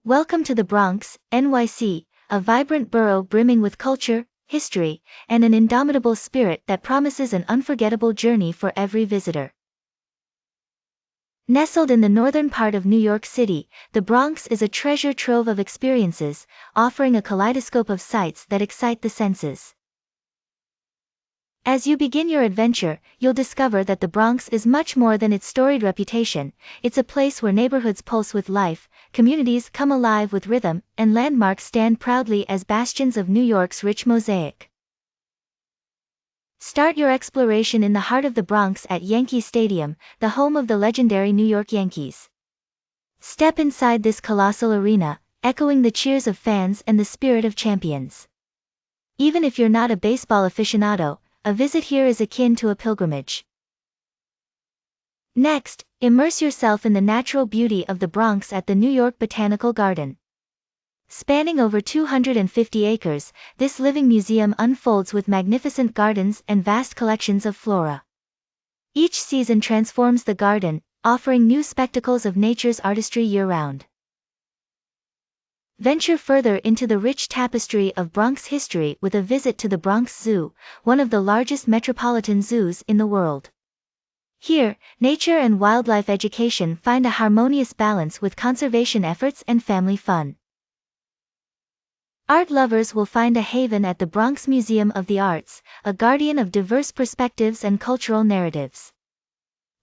Welcome to the Bronx, NYC, a vibrant borough brimming with culture, history, and an indomitable spirit that promises an unforgettable journey for every visitor. Nestled in the northern part of New York City, the Bronx is a treasure trove of experiences, offering a kaleidoscope of sights that excite the senses. As you begin your adventure, you'll discover that the Bronx is much more than its storied reputation. It's a place where neighborhoods pulse with life, communities come alive with rhythm, and landmarks stand proudly as bastions of New York's rich mosaic. Start your exploration in the heart of the Bronx at Yankee Stadium, the home of the legendary New York Yankees. Step inside this colossal arena, echoing the cheers of fans and the spirit of champions. Even if you're not a baseball aficionado, a visit here is akin to a pilgrimage. Next, immerse yourself in the natural beauty of the Bronx at the New York Botanical Garden. Spanning over 250 acres, this living museum unfolds with magnificent gardens and vast collections of flora. Each season transforms the garden, offering new spectacles of nature's artistry year-round. Venture further into the rich tapestry of Bronx history with a visit to the Bronx Zoo, one of the largest metropolitan zoos in the world. Here, nature and wildlife education find a harmonious balance with conservation efforts and family fun. Art lovers will find a haven at the Bronx Museum of the Arts, a guardian of diverse perspectives and cultural narratives.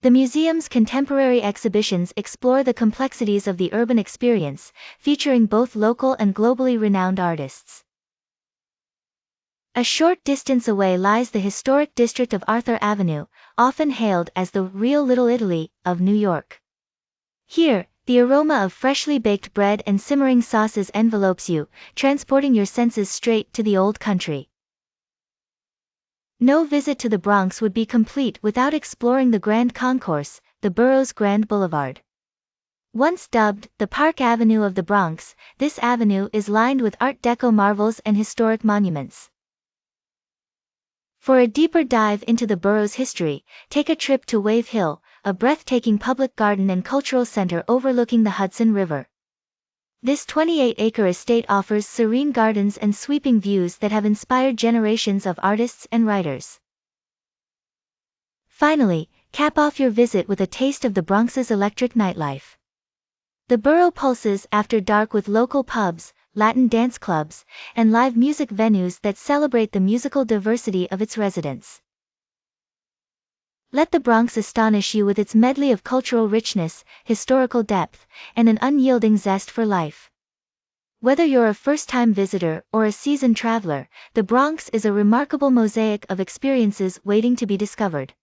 The museum's contemporary exhibitions explore the complexities of the urban experience, featuring both local and globally renowned artists. A short distance away lies the historic district of Arthur Avenue, often hailed as the real Little Italy of New York. Here, the aroma of freshly baked bread and simmering sauces envelopes you, transporting your senses straight to the old country. No visit to the Bronx would be complete without exploring the Grand Concourse, the borough's grand boulevard. Once dubbed the Park Avenue of the Bronx, this avenue is lined with Art Deco marvels and historic monuments. For a deeper dive into the borough's history, take a trip to Wave Hill, a breathtaking public garden and cultural center overlooking the Hudson River. This 28-acre estate offers serene gardens and sweeping views that have inspired generations of artists and writers. Finally, cap off your visit with a taste of the Bronx's electric nightlife. The borough pulses after dark with local pubs, Latin dance clubs, and live music venues that celebrate the musical diversity of its residents. Let the Bronx astonish you with its medley of cultural richness, historical depth, and an unyielding zest for life. Whether you're a first-time visitor or a seasoned traveler, the Bronx is a remarkable mosaic of experiences waiting to be discovered.